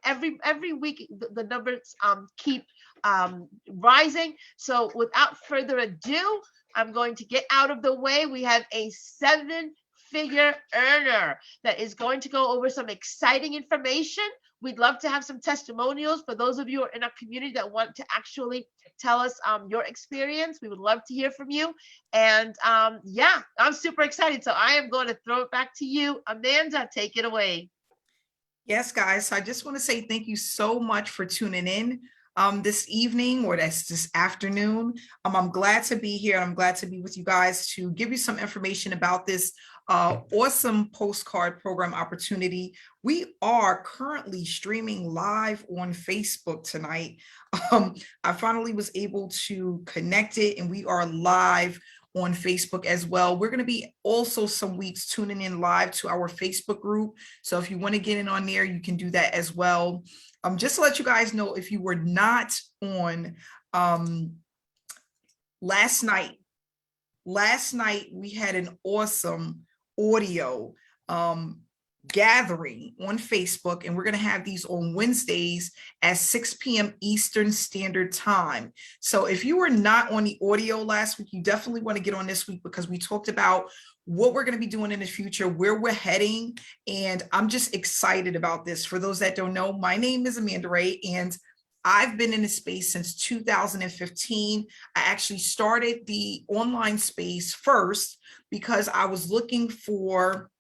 every week the numbers keep rising. So without further ado, I'm going to get out of the way. We have a 7-figure earner that is going to go over some exciting information. We'd love to have some testimonials for those of you who are in our community that want to actually tell us your experience. We would love to hear from you. And yeah, I'm super excited. So I am going to throw it back to you. Amanda, take it away. Yes, guys. So I just want to say thank you so much for tuning in this evening, or that's this afternoon. I'm glad to be here. I'm glad to be with you guys to give you some information about this awesome postcard program opportunity. We are currently streaming live on Facebook tonight. I finally was able to connect it, and we are live on Facebook as well. We're going to be also some weeks tuning in live to our Facebook group. So if you want to get in on there, you can do that as well. Just to let you guys know, if you were not on last night we had an awesome audio gathering on Facebook, and we're going to have these on Wednesdays at 6 p.m. Eastern Standard Time. So if you were not on the audio last week, you definitely want to get on this week, because we talked about what we're going to be doing in the future, where we're heading, and I'm just excited about this. For those that don't know, my name is Amanda Ray, and I've been in the space since 2015. I actually started the online space first because I was looking for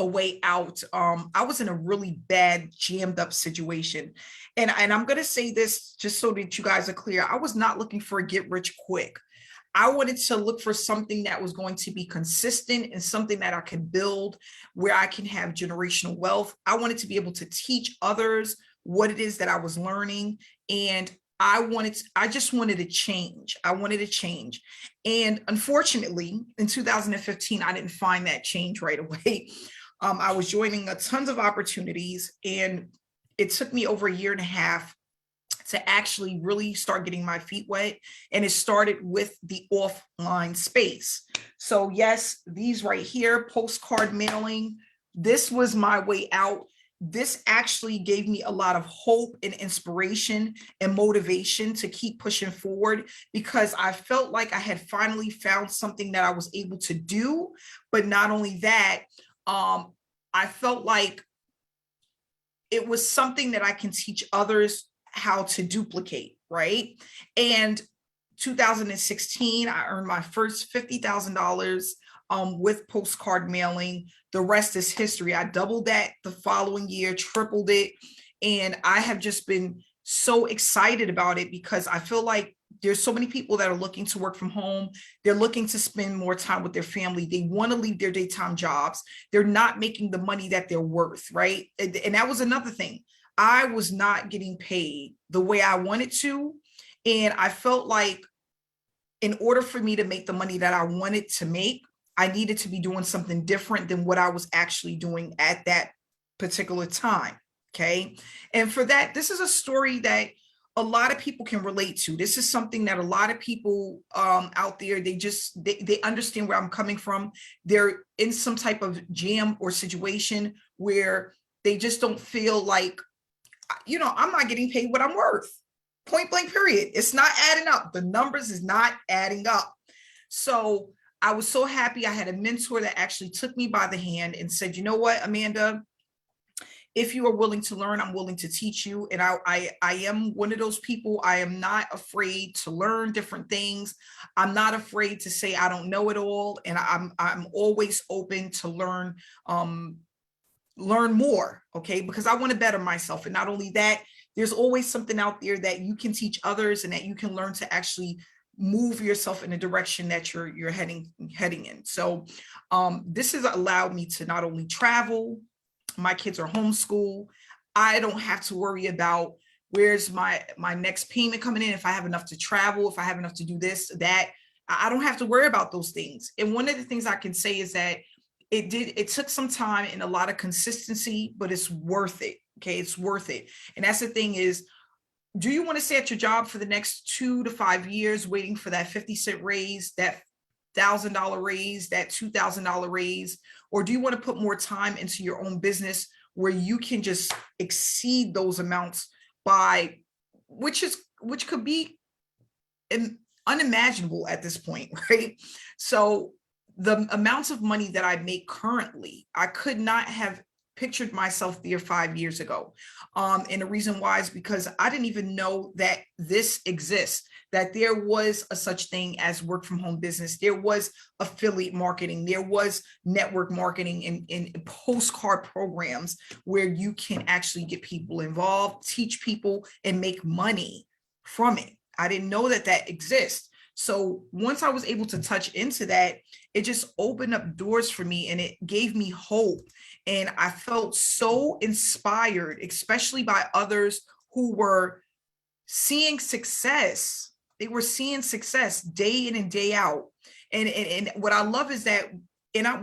a way out. I was in a really bad, jammed up situation. And I'm going to say this just so that you guys are clear. I was not looking for a get rich quick. I wanted to look for something that was going to be consistent and something that I could build where I can have generational wealth. I wanted to be able to teach others what it is that I was learning. And I just wanted to change. I wanted to change. And unfortunately, in 2015, I didn't find that change right away. I was joining tons of opportunities, and it took me over 1.5 years to actually really start getting my feet wet. And it started with the offline space. So yes, these right here, postcard mailing, this was my way out. This actually gave me a lot of hope and inspiration and motivation to keep pushing forward, because I felt like I had finally found something that I was able to do. But not only that, I felt like it was something that I can teach others how to duplicate, right? And 2016, I earned my first $50,000 with postcard mailing. The rest is history. I doubled that the following year, tripled it. And I have just been so excited about it, because I feel like there's so many people that are looking to work from home. They're looking to spend more time with their family. They want to leave their daytime jobs. They're not making the money that they're worth, right? And that was another thing. I was not getting paid the way I wanted to. And I felt like in order for me to make the money that I wanted to make, I needed to be doing something different than what I was actually doing at that particular time. Okay. And for that, this is a story that a lot of people can relate to. This is something that a lot of people out there, they understand where I'm coming from. They're in some type of jam or situation where they just don't feel like, I'm not getting paid what I'm worth. Point blank, period. It's not adding up. The numbers is not adding up. So I was so happy. I had a mentor that actually took me by the hand and said, you know what, Amanda, if you are willing to learn, I'm willing to teach you. And I am one of those people. I am not afraid to learn different things. I'm not afraid to say I don't know it all. And I'm always open to learn more, okay? Because I want to better myself. And not only that, there's always something out there that you can teach others and that you can learn to actually move yourself in the direction that you're heading in. So this has allowed me to not only travel, my kids are homeschooled. I don't have to worry about where's my next payment coming in, if I have enough to travel, if I have enough to do this, that. I don't have to worry about those things. And one of the things I can say is that it took some time and a lot of consistency, but it's worth it. Okay, it's worth it. And that's the thing is, do you want to stay at your job for the next 2 to 5 years waiting for that 50-cent raise, that $1,000 raise, that $2,000 raise? Or do you want to put more time into your own business where you can just exceed those amounts by, which could be unimaginable at this point, right? So the amounts of money that I make currently, I could not have pictured myself there 5 years ago. And the reason why is because I didn't even know that this exists, that there was a such thing as work from home business. There was affiliate marketing. There was network marketing and postcard programs where you can actually get people involved, teach people, and make money from it. I didn't know that that exists. So once I was able to touch into that, it just opened up doors for me and it gave me hope. And I felt so inspired, especially by others who were seeing success. They were seeing success day in and day out. And what I love is that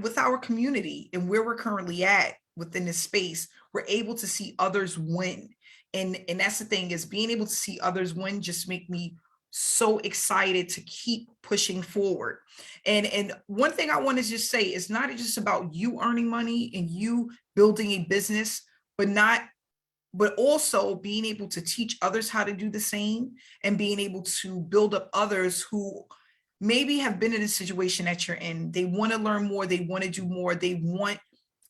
with our community and where we're currently at within this space, we're able to see others win. And that's the thing, is being able to see others win just make me so excited to keep pushing forward. And one thing I want to just say is not just about you earning money and you building a business, but also being able to teach others how to do the same and being able to build up others who maybe have been in a situation that you're in. They want to learn more. They want to do more. They want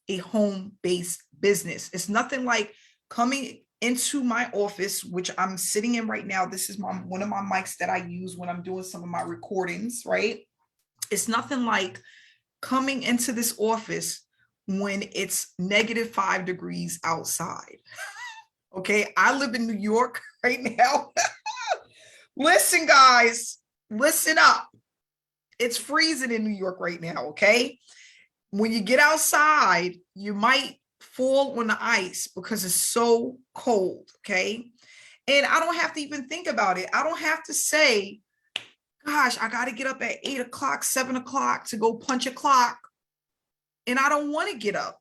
a home-based business. It's nothing like coming into my office, which I'm sitting in right now. This is one of my mics that I use when I'm doing some of my recordings, right? It's nothing like coming into this office when it's -5 degrees outside. Okay, I live in New York right now. Listen, guys, listen up. It's freezing in New York right now, okay? When you get outside, you might fall on the ice because it's so cold, okay? And I don't have to even think about it. I don't have to say, gosh, I got to get up at 8 o'clock, 7 o'clock to go punch a clock. And I don't want to get up.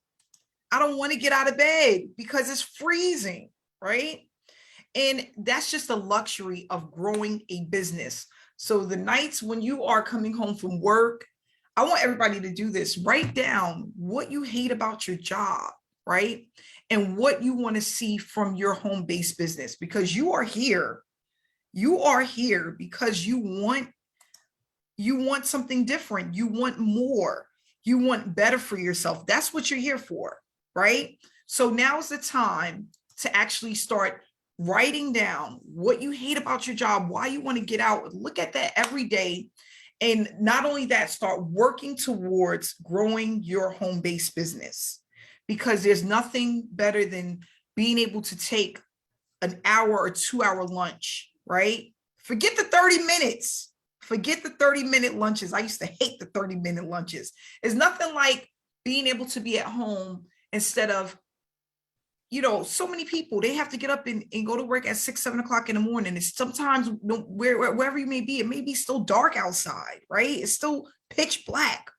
I don't want to get out of bed because it's freezing, right? And that's just the luxury of growing a business. So the nights when you are coming home from work, I want everybody to do this. Write down what you hate about your job, right? And what you want to see from your home-based business, because you are here. You are here because you want something different. You want more. You want better for yourself. That's what you're here for, right? So now's the time to actually start writing down what you hate about your job, why you want to get out. Look at that every day. And not only that, start working towards growing your home-based business, because there's nothing better than being able to take an hour or 2-hour lunch, right? Forget the 30 minutes. Forget the 30-minute lunches. I used to hate the 30-minute lunches. It's nothing like being able to be at home instead of, so many people, they have to get up and go to work at 6, 7 o'clock in the morning. It's sometimes wherever you may be, it may be still dark outside, right? It's still pitch black.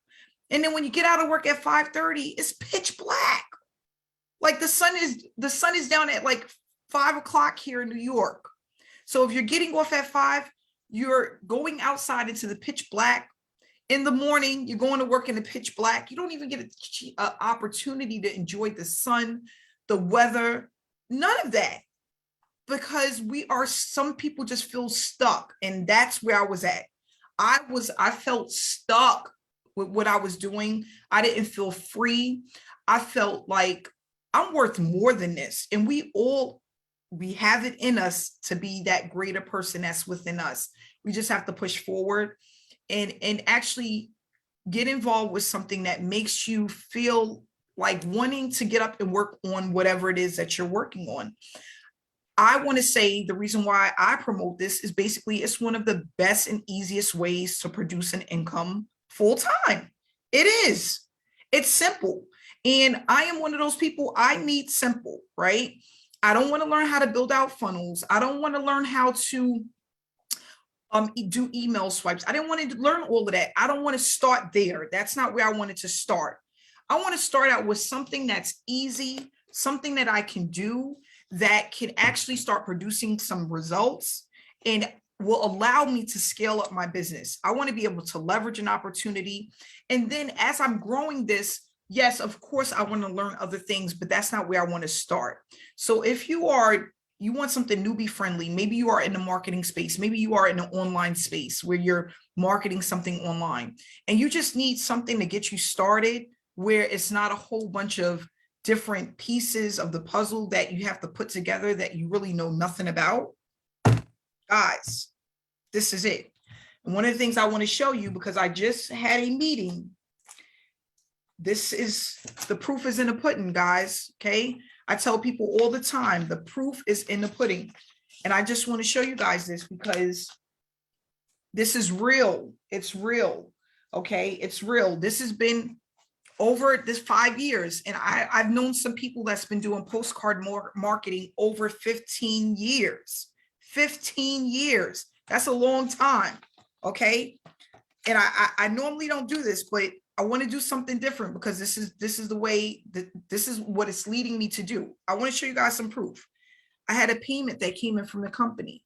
And then when you get out of work at 5:30, it's pitch black. Like the sun is down at like 5 o'clock here in New York. So if you're getting off at 5, you're going outside into the pitch black. In the morning, you're going to work in the pitch black. You don't even get an opportunity to enjoy the sun, the weather, none of that. Because some people just feel stuck. And that's where I was at. I felt stuck with what I was doing. I didn't feel free. I felt like I'm worth more than this. And we have it in us to be that greater person that's within us. We just have to push forward and actually get involved with something that makes you feel like wanting to get up and work on whatever it is that you're working on. I want to say the reason why I promote this is basically it's one of the best and easiest ways to produce an income full time. It is. It's simple. And I am one of those people, I need simple, right? I don't want to learn how to build out funnels. I don't want to learn how to do email swipes. I didn't want to learn all of that. I don't want to start there. That's not where I wanted to start. I want to start out with something that's easy, something that I can do that can actually start producing some results and will allow me to scale up my business. I want to be able to leverage an opportunity. And then as I'm growing this, yes, of course, I want to learn other things, but that's not where I want to start. So if you want something newbie friendly, maybe you are in the marketing space, maybe you are in an online space where you're marketing something online, and you just need something to get you started where it's not a whole bunch of different pieces of the puzzle that you have to put together that you really know nothing about. Guys, this is it. And one of the things I want to show you, because I just had a meeting, this is, the proof is in the pudding, guys, okay? I tell people all the time, the proof is in the pudding. And I just want to show you guys this because this is real. It's real, okay? It's real. This has been over this 5 years. And I've known some people that's been doing postcard marketing over 15 years. 15 years. That's a long time, okay? And I normally don't do this, but I want to do something different because this is the way that this is what it's leading me to do. I want to show you guys some proof. I had a payment that came in from the company,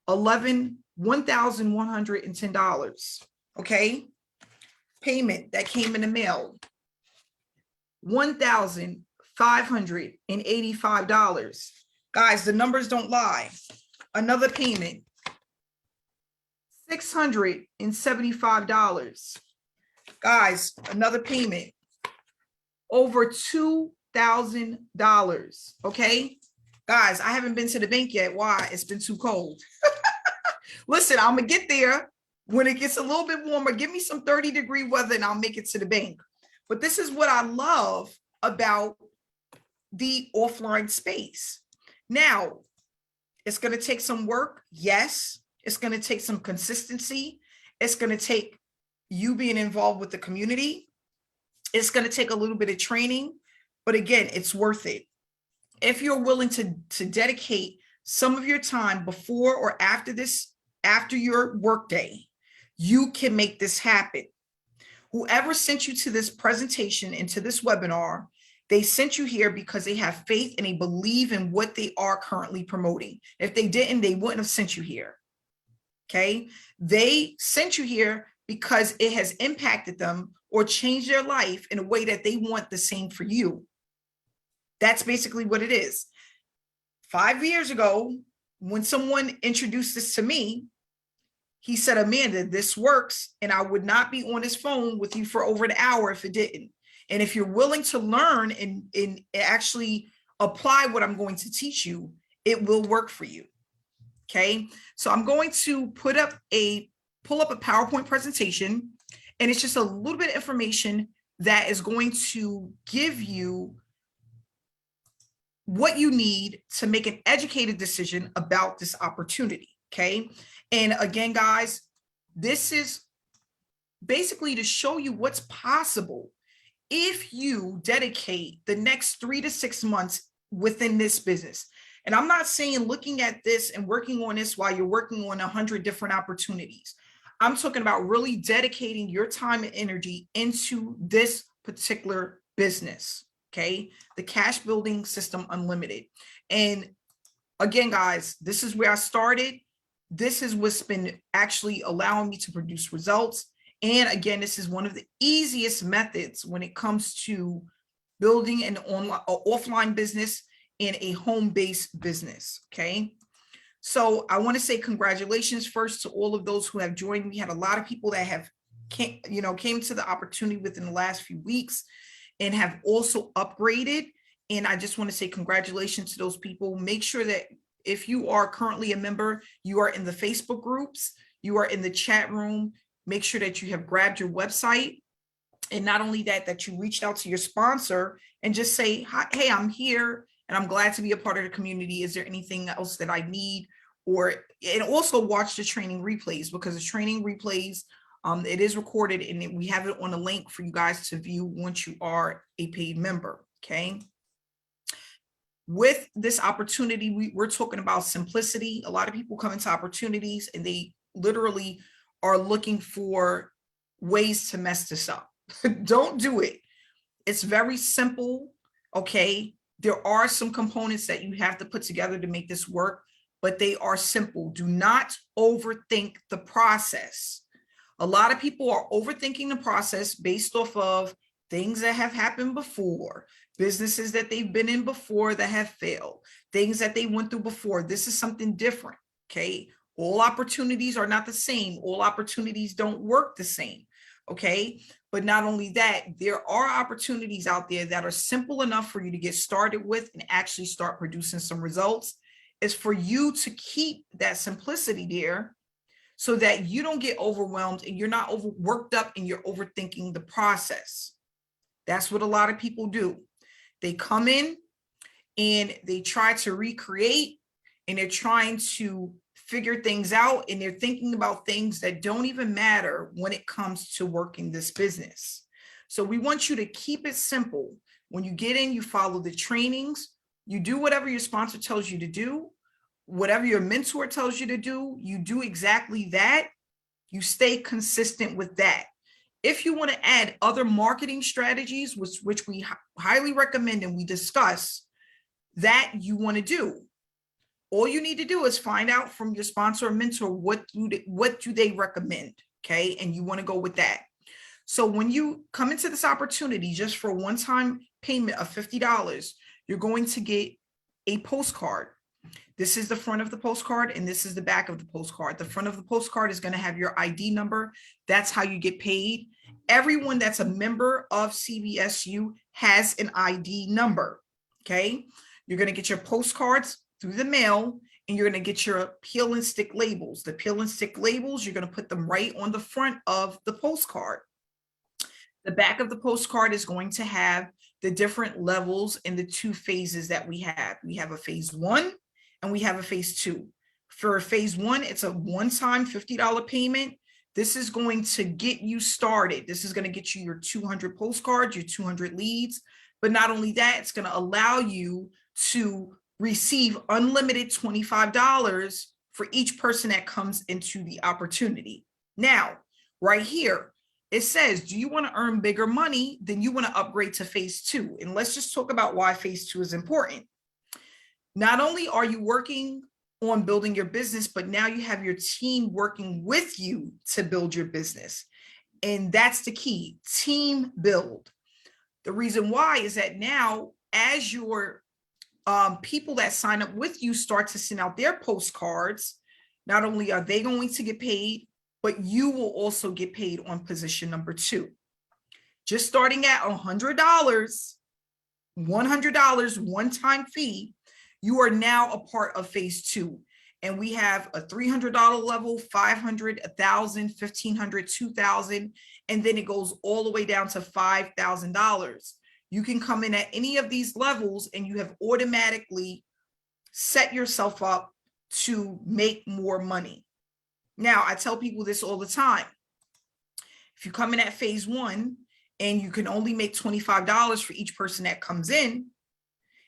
$1,110. Okay. Payment that came in the mail, $1,585. Guys, the numbers don't lie. Another payment, $675. Guys, another payment, over $2,000. Okay, guys, I haven't been to the bank yet. Why? It's been too cold. Listen, I'm gonna get there when it gets a little bit warmer. Give me some 30-degree weather and I'll make it to the bank. But this is what I love about the offline space. Now, it's going to take some work. Yes, it's going to take some consistency. It's going to take you being involved with the community. It's going to take a little bit of training, but again, it's worth it. If you're willing to dedicate some of your time before or after your workday, you can make this happen. Whoever sent you to this presentation and to this webinar, they sent you here because they have faith and they believe in what they are currently promoting. If they didn't, they wouldn't have sent you here. Okay. They sent you here because it has impacted them or changed their life in a way that they want the same for you. That's basically what it is. 5 years ago, when someone introduced this to me, he said, Amanda, this works, and I would not be on this phone with you for over an hour if it didn't. And if you're willing to learn and actually apply what I'm going to teach you, it will work for you. Okay, so I'm going to pull up a PowerPoint presentation, and it's just a little bit of information that is going to give you what you need to make an educated decision about this opportunity. Okay, and again, guys, this is basically to show you what's possible if you dedicate the next 3 to 6 months within this business. And I'm not saying looking at this and working on this while you're working on 100 different opportunities. I'm talking about really dedicating your time and energy into this particular business, okay? The Cash Building System Unlimited. And again, guys, this is where I started. This is what's been actually allowing me to produce results. And again, this is one of the easiest methods when it comes to building an offline business in a home-based business, okay? So I want to say congratulations first to all of those who have joined. We had a lot of people that came to the opportunity within the last few weeks and have also upgraded. And I just want to say congratulations to those people. Make sure that if you are currently a member, you are in the Facebook groups, you are in the chat room. Make sure that you have grabbed your website. And not only that, that you reached out to your sponsor and just say, hi, hey, I'm here and I'm glad to be a part of the community. Is there anything else that I need? And also watch the training replays, because the training replays, it is recorded and we have it on a link for you guys to view once you are a paid member, okay? With this opportunity, we're talking about simplicity. A lot of people come into opportunities and they literally are looking for ways to mess this up. Don't do it. It's very simple, okay? There are some components that you have to put together to make this work, but they are simple. Do not overthink the process. A lot of people are overthinking the process based off of things that have happened before, businesses that they've been in before that have failed, things that they went through before. This is something different, okay? All opportunities are not the same. All opportunities don't work the same, okay? But not only that, there are opportunities out there that are simple enough for you to get started with and actually start producing some results. It's for you to keep that simplicity there so that you don't get overwhelmed and you're not worked up and you're overthinking the process. That's what a lot of people do. They come in and they try to recreate and they're trying to figure things out and they're thinking about things that don't even matter when it comes to working this business. So we want you to keep it simple. When you get in, you follow the trainings, you do whatever your sponsor tells you to do, whatever your mentor tells you to do, you do exactly that. You stay consistent with that. If you want to add other marketing strategies, which we highly recommend and we discuss, that you want to do, all you need to do is find out from your sponsor or mentor what do they recommend, okay? And you want to go with that. So when you come into this opportunity just for a one-time payment of $50, you're going to get a postcard. This is the front of the postcard and this is the back of the postcard. The front of the postcard is going to have your ID number. That's how you get paid. Everyone that's a member of CBSU has an ID number, okay? You're going to get your postcards through the mail and you're going to get your peel and stick labels. The peel and stick labels, you're going to put them right on the front of the postcard. The back of the postcard is going to have the different levels and the two phases that we have. We have a phase 1 and we have a phase 2. For phase 1, it's a one-time $50 payment. This is going to get you started. This is going to get you your 200 postcards, your 200 leads. But not only that, it's going to allow you to receive unlimited $25 for each person that comes into the opportunity. Now, right here, it says, do you want to earn bigger money? Then you want to upgrade to phase 2. And let's just talk about why phase 2 is important. Not only are you working on building your business, but now you have your team working with you to build your business. And that's the key, team build. The reason why is that now as your people that sign up with you start to send out their postcards, not only are they going to get paid, but you will also get paid on position number 2. Just starting at $100, one-time fee, you are now a part of phase 2. And we have a $300 level, $500, $1,000, $1,500, $2,000, and then it goes all the way down to $5,000. You can come in at any of these levels and you have automatically set yourself up to make more money. Now, I tell people this all the time. If you come in at phase 1 and you can only make $25 for each person that comes in,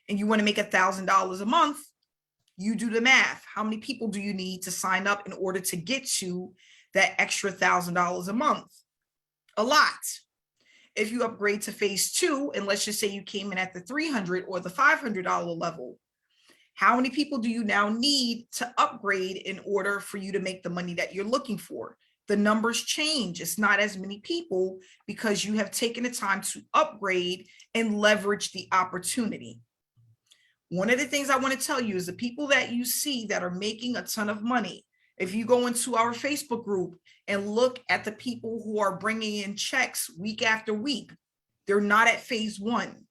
and you want to make $1,000 a month, you do the math. How many people do you need to sign up in order to get to that extra $1,000 a month? A lot. If you upgrade to phase 2, and let's just say you came in at the $300 or the $500 level, how many people do you now need to upgrade in order for you to make the money that you're looking for? The numbers change. It's not as many people because you have taken the time to upgrade and leverage the opportunity. One of the things I want to tell you is the people that you see that are making a ton of money, if you go into our Facebook group and look at the people who are bringing in checks week after week, they're not at phase 1.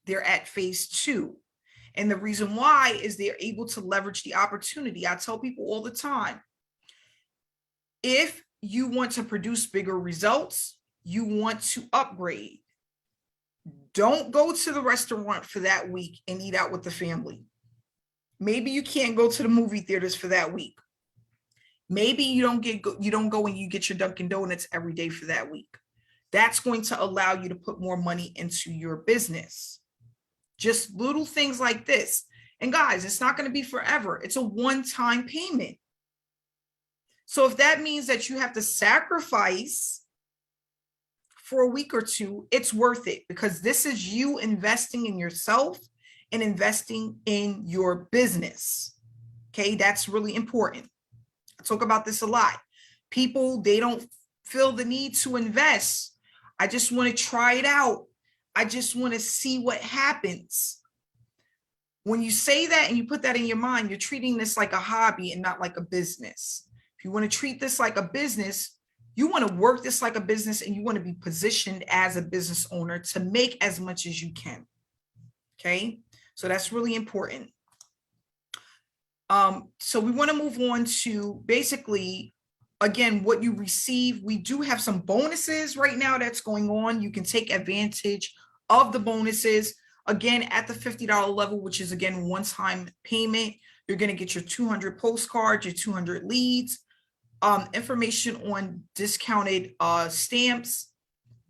They're at phase 2. And the reason why is they're able to leverage the opportunity. I tell people all the time, if you want to produce bigger results, you want to upgrade. Don't go to the restaurant for that week and eat out with the family. Maybe you can't go to the movie theaters for that week. Maybe you don't go and you get your Dunkin' Donuts every day for that week. That's going to allow you to put more money into your business. Just little things like this. And guys, it's not going to be forever. It's a one-time payment. So if that means that you have to sacrifice for a week or two, it's worth it because this is you investing in yourself and investing in your business. Okay, that's really important. I talk about this a lot. People, they don't feel the need to invest. I just want to try it out. I just want to see what happens. When you say that and you put that in your mind, you're treating this like a hobby and not like a business. If you want to treat this like a business, you want to work this like a business, and you want to be positioned as a business owner to make as much as you can. Okay, so that's really important. So we want to move on to basically, again, what you receive. We do have some bonuses right now that's going on. You can take advantage of the bonuses. Again, at the $50 level, which is, again, one-time payment, you're going to get your 200 postcards, your 200 leads, information on discounted stamps,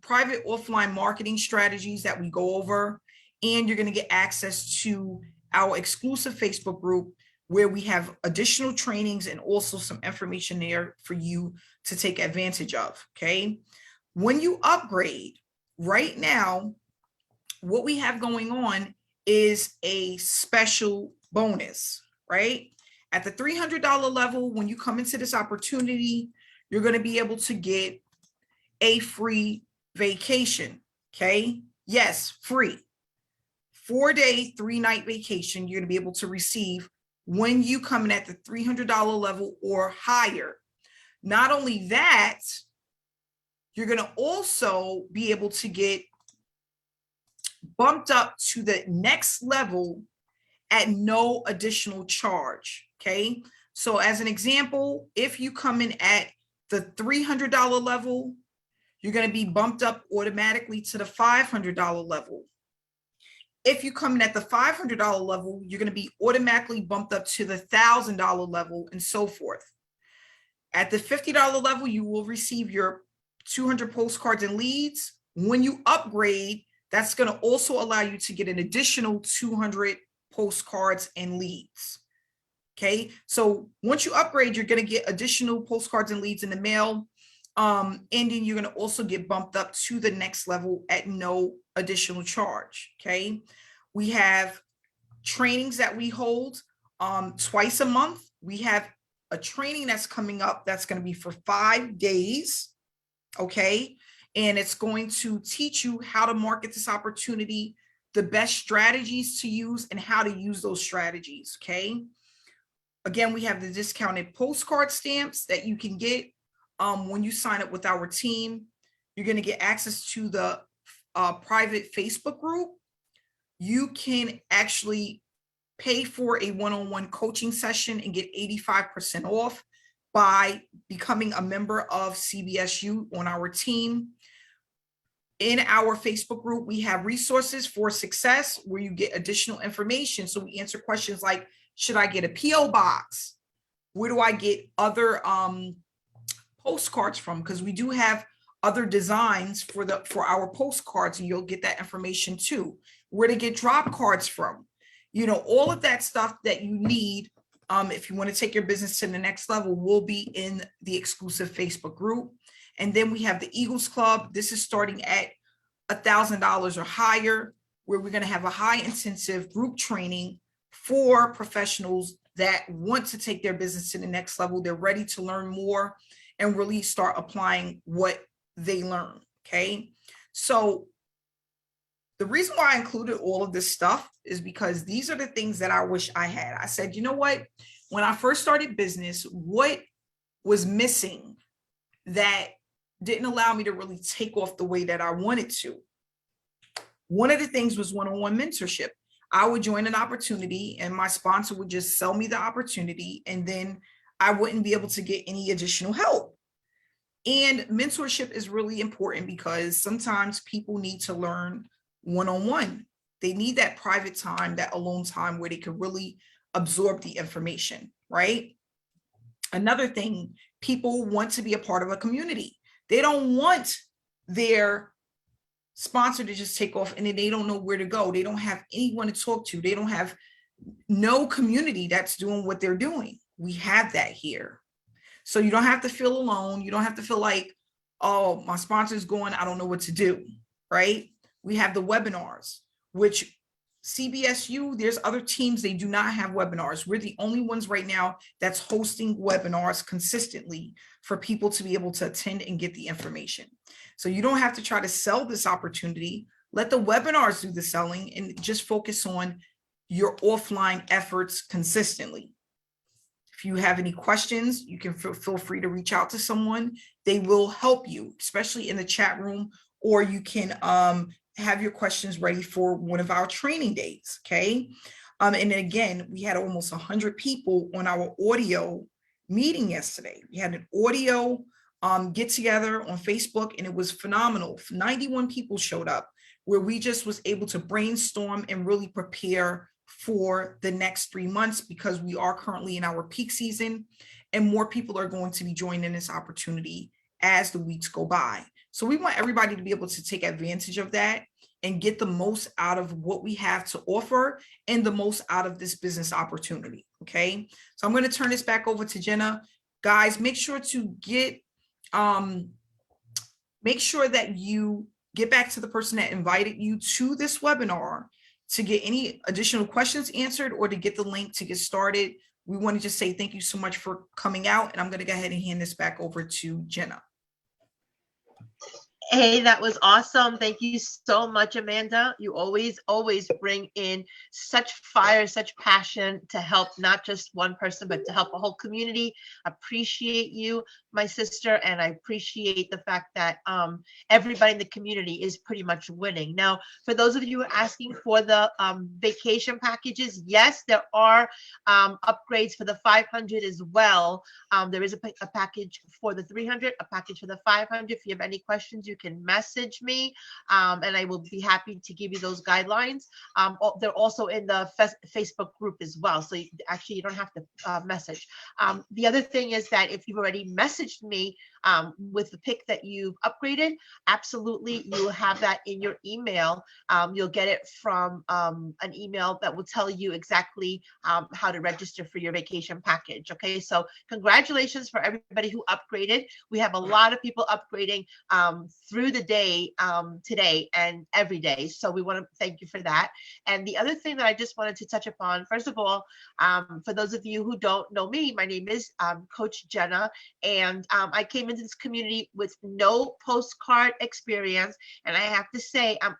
private offline marketing strategies that we go over, and you're going to get access to our exclusive Facebook group where we have additional trainings and also some information there for you to take advantage of, okay? When you upgrade, right now, what we have going on is a special bonus, right? At the $300 level, when you come into this opportunity, you're going to be able to get a free vacation, okay? Yes, free. 4-day, 3-night vacation you're going to be able to receive when you come in at the $300 level or higher. Not only that, you're going to also be able to get bumped up to the next level at no additional charge, okay? So as an example, if you come in at the $300 level, you're going to be bumped up automatically to the $500 level. If you come in at the $500 level, you're going to be automatically bumped up to the $1,000 level, and so forth. At the $50 level, you will receive your 200 postcards and leads. When you upgrade, that's going to also allow you to get an additional 200 postcards and leads. Okay, so once you upgrade, you're going to get additional postcards and leads in the mail. And then you're going to also get bumped up to the next level at no additional charge. Okay, we have trainings that we hold twice a month. We have a training that's coming up that's going to be for 5 days. Okay, and it's going to teach you how to market this opportunity, the best strategies to use, and how to use those strategies. Okay, again, we have the discounted postcard stamps that you can get when you sign up with our team. You're going to get access to the private Facebook group. You can actually pay for a one-on-one coaching session and get 85% off by becoming a member of CBSU on our team. In our Facebook group, we have resources for success where you get additional information. So we answer questions like, should I get a PO box? Where do I get other postcards from? Because we do have other designs for our postcards, and you'll get that information too. Where to get drop cards from, you know, all of that stuff that you need if you want to take your business to the next level will be in the exclusive Facebook group. And then we have the Eagles Club. This is starting at $1,000 or higher, where we're going to have a high intensive group training for professionals that want to take their business to the next level. They're ready to learn more and really start applying what they learn. Okay, so the reason why I included all of this stuff is because these are the things that I wish I had. I said, you know what, when I first started business, what was missing that didn't allow me to really take off the way that I wanted to? One of the things was one-on-one mentorship. I would join an opportunity and my sponsor would just sell me the opportunity, and then I wouldn't be able to get any additional help. And mentorship is really important because sometimes people need to learn one-on-one. They need that private time, that alone time where they can really absorb the information, right? Another thing, people want to be a part of a community. They don't want their sponsor to just take off and then they don't know where to go. They don't have anyone to talk to. They don't have no community that's doing what they're doing. We have that here. So you don't have to feel alone. You don't have to feel like, oh, my sponsor's going, I don't know what to do, right? We have the webinars, which CBSU, there's other teams, they do not have webinars. We're the only ones right now that's hosting webinars consistently for people to be able to attend and get the information. So you don't have to try to sell this opportunity. Let the webinars do the selling and just focus on your offline efforts consistently. If you have any questions, you can feel free to reach out to someone. They will help you, especially in the chat room, or you can have your questions ready for one of our training days, okay? And then again, we had almost 100 people on our audio meeting yesterday. We had an audio get together on Facebook, and it was phenomenal. 91 people showed up, where we just was able to brainstorm and really prepare for the next 3 months, because we are currently in our peak season and more people are going to be joining this opportunity as the weeks go by. So we want everybody to be able to take advantage of that and get the most out of what we have to offer and the most out of this business opportunity. Okay, so I'm going to turn this back over to Jenna. Guys, make sure to make sure that you get back to the person that invited you to this webinar to get any additional questions answered or to get the link to get started. We want to just say thank you so much for coming out, and I'm going to go ahead and hand this back over to Jenna. Hey, that was awesome. Thank you so much, Amanda. You always bring in such fire, such passion to help not just one person, but to help a whole community. Appreciate you, my sister, and I appreciate the fact that everybody in the community is pretty much winning. Now, for those of you who are asking for the vacation packages, yes, there are upgrades for the 500 as well. There is a package for the 300, a package for the 500. If you have any questions, you can message me and I will be happy to give you those guidelines. They're also in the Facebook group as well, so you don't have to message. The other thing is that if you've already messaged me with the pick that you've upgraded, absolutely, you will have that in your email. You'll get it from an email that will tell you exactly how to register for your vacation package. Okay, so congratulations for everybody who upgraded. We have a lot of people upgrading through the day today and every day, so we want to thank you for that. And the other thing that I just wanted to touch upon, first of all, for those of you who don't know me, my name is Coach Jenna, and I came into this community with no postcard experience, and I have to say I'm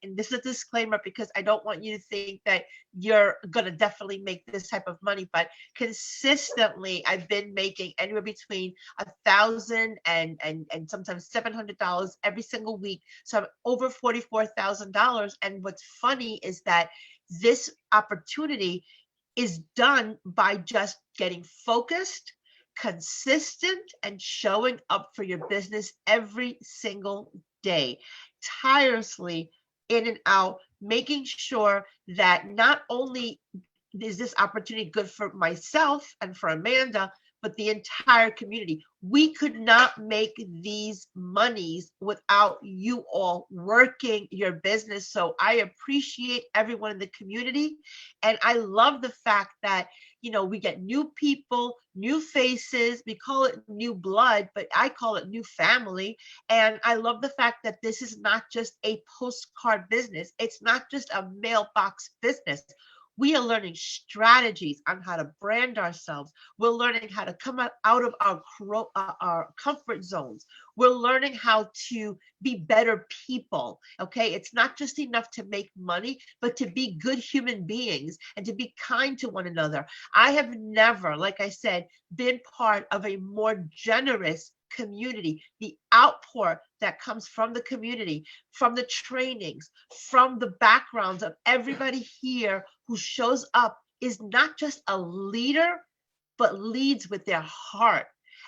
and this is a disclaimer because I don't want you to think that you're gonna definitely make this type of money, but consistently I've been making anywhere between $1,000 and sometimes $700 every single week, so I'm over $44,000. And what's funny is that this opportunity is done by just getting focused, consistent, and showing up for your business every single day, tirelessly in and out, making sure that not only is this opportunity good for myself and for Amanda, but the entire community. We could not make these monies without you all working your business. So I appreciate everyone in the community. And I love the fact that, we get new people, new faces. We call it new blood, but I call it new family. And I love the fact that this is not just a postcard business. It's not just a mailbox business. We are learning strategies on how to brand ourselves. We're learning how to come out of our comfort zones. We're learning how to be better people, okay? It's not just enough to make money, but to be good human beings and to be kind to one another. I have never, like I said, been part of a more generous community. The outpour that comes from the community, from the trainings, from the backgrounds of everybody here who shows up is not just a leader, but leads with their heart.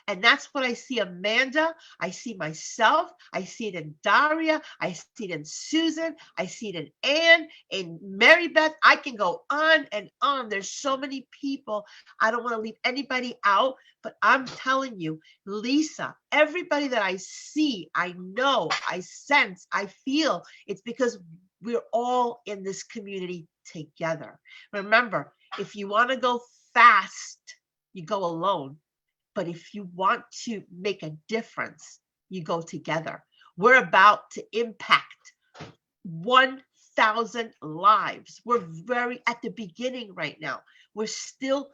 And that's what I see Amanda, I see myself, I see it in Daria, I see it in Susan, I see it in Ann, in Mary Beth. I can go on and on. There's so many people. I don't want to leave anybody out, but I'm telling you, Lisa, everybody that I see, I know, I sense, I feel, it's because we're all in this community together. Remember, if you want to go fast, you go alone. But if you want to make a difference, you go together. We're about to impact 1 1,000 lives. We're very at the beginning right now. We're still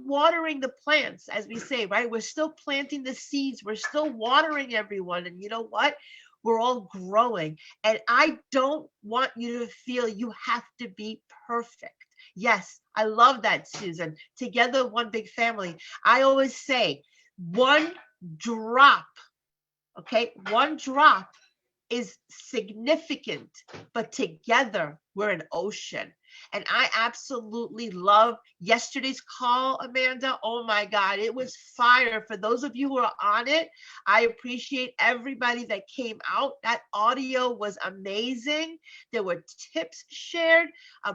watering the plants, as we say, right? We're still planting the seeds. We're still watering everyone. And you know what? We're all growing. And I don't want you to feel you have to be perfect. Yes, I love that, Susan. Together, one big family. I always say one drop, okay? One drop is significant, but together we're an ocean. And I absolutely love yesterday's call, Amanda. Oh my God, it was fire. For those of you who are on it, I appreciate everybody that came out. That audio was amazing. There were tips shared.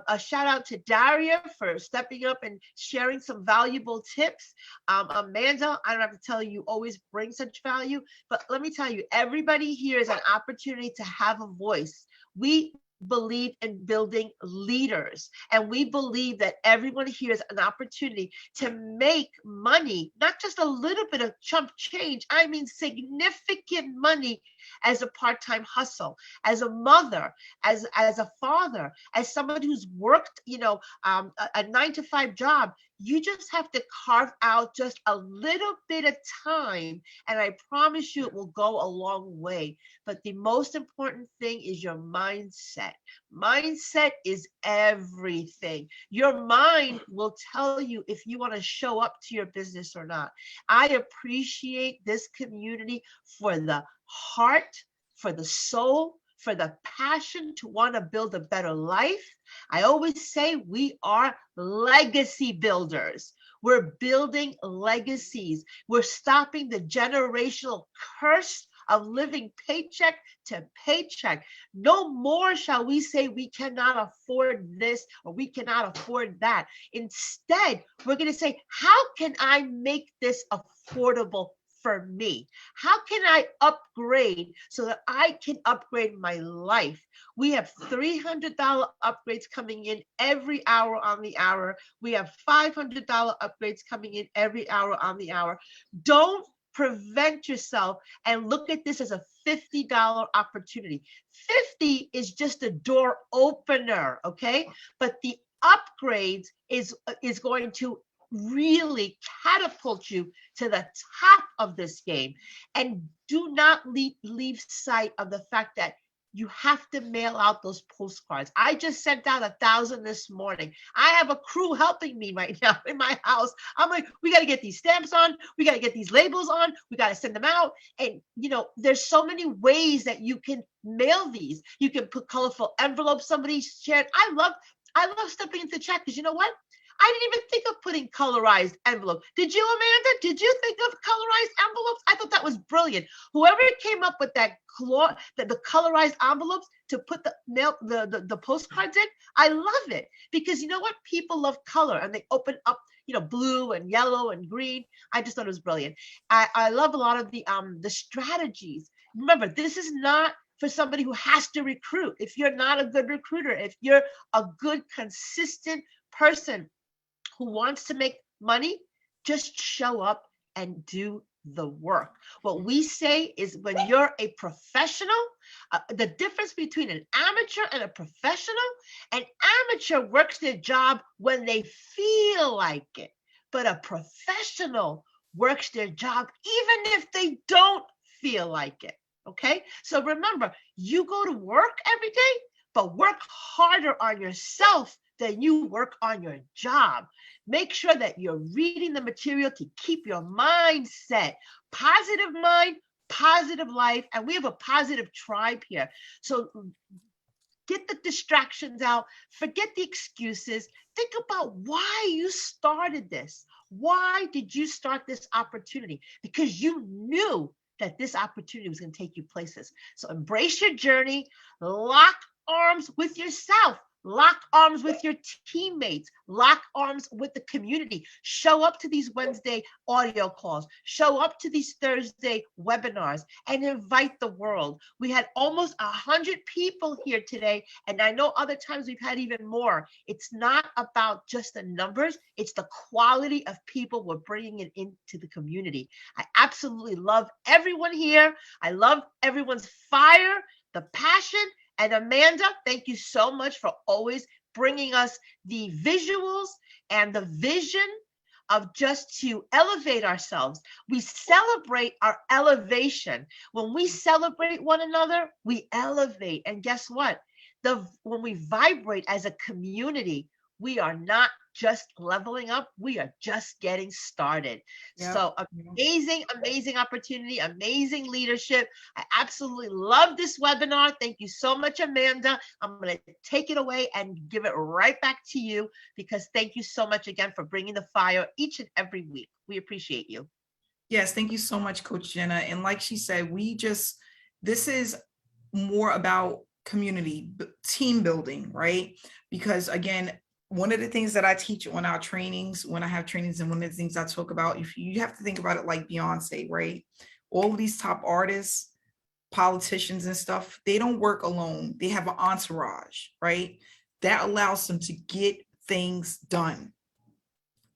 A shout out to Daria for stepping up and sharing some valuable tips. Amanda, I don't have to tell you, you always bring such value. But let me tell you, everybody here is an opportunity to have a voice. We believe in building leaders, and we believe that everyone here is an opportunity to make money, not just a little bit of chump change. I mean significant money as a part-time hustle, as a mother, as a father, as somebody who's worked, a 9-to-5 job. You just have to carve out just a little bit of time, and I promise you it will go a long way. But the most important thing is your mindset. Mindset is everything. Your mind will tell you if you want to show up to your business or not. I appreciate this community for the heart, for the soul, for the passion to want to build a better life. I always say we are legacy builders. We're building legacies. We're stopping the generational curse of living paycheck to paycheck. No more shall we say we cannot afford this or we cannot afford that. Instead, we're going to say, how can I make this affordable for me? How can I upgrade so that I can upgrade my life? We have $300 upgrades coming in every hour on the hour. We have $500 upgrades coming in every hour on the hour. Don't prevent yourself and look at this as a $50 opportunity. 50 is just a door opener, okay? But the upgrades is going to really catapult you to the top of this game. And do not leave sight of the fact that you have to mail out those postcards. I just sent out 1,000 this morning. I have a crew helping me right now in my house. I'm like, we got to get these stamps on. We got to get these labels on. We got to send them out. And, there's so many ways that you can mail these. You can put colorful envelopes somebody shared. I love stepping into the chat because you know what? I didn't even think of putting colorized envelope. Did you, Amanda? Did you think of colorized envelopes? I thought that was brilliant. Whoever came up with the colorized envelopes to put the postcards in, I love it because you know what? People love color and they open up, blue and yellow and green. I just thought it was brilliant. I love a lot of the strategies. Remember, this is not for somebody who has to recruit. If you're not a good recruiter, if you're a good, consistent person who wants to make money, just show up and do the work. What we say is when you're a professional, the difference between an amateur and a professional, an amateur works their job when they feel like it, but a professional works their job even if they don't feel like it, okay? So remember, you go to work every day, but work harder on yourself than you work on your job. Make sure that you're reading the material to keep your mind set. Positive mind, positive life, and we have a positive tribe here. So get the distractions out, forget the excuses, think about why you started this. Why did you start this opportunity? Because you knew that this opportunity was going to take you places. So embrace your journey, lock arms with yourself. Lock arms with your teammates, lock arms with the community. Show up to these Wednesday audio calls, show up to these Thursday webinars and invite the world. We had almost 100 people here today, and I know other times we've had even more. It's not about just the numbers, it's the quality of people we're bringing it into the community. I absolutely love everyone here. I love everyone's fire, the passion, And Amanda, thank you so much for always bringing us the visuals and the vision of just to elevate ourselves. We celebrate our elevation. When we celebrate one another, we elevate. And guess what? When we vibrate as a community, we are not just leveling up, we are just getting started. Yep. So amazing, amazing opportunity, amazing leadership. I absolutely love this webinar. Thank you so much, Amanda. I'm going to take it away and give it right back to you, because thank you so much again for bringing the fire each and every week. We appreciate you. Yes, thank you so much, Coach Jenna. And like she said, this is more about community, team building, right? Because again, one of the things that I teach on our trainings, when I have trainings, and one of the things I talk about, if you have to think about it like Beyonce, right? All of these top artists, politicians and stuff, they don't work alone. They have an entourage, right? That allows them to get things done.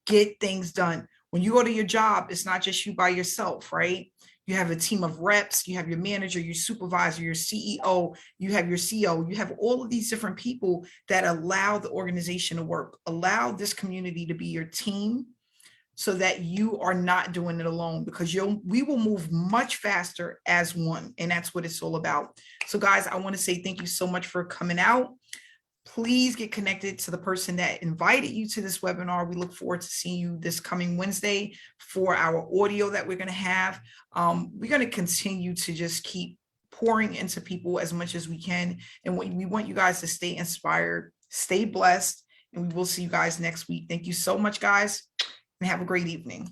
Get things done. When you go to your job, it's not just you by yourself, right? You have a team of reps, you have your manager, your supervisor, your CEO, you have your CEO, you have all of these different people that allow the organization to work, allow this community to be your team, so that you are not doing it alone, because we will move much faster as one. And that's what it's all about. So guys, I want to say thank you so much for coming out. Please get connected to the person that invited you to this webinar. We look forward to seeing you this coming Wednesday for our audio that we're going to have. We're going to continue to just keep pouring into people as much as we can. And we want you guys to stay inspired, stay blessed, and we will see you guys next week. Thank you so much, guys, and have a great evening.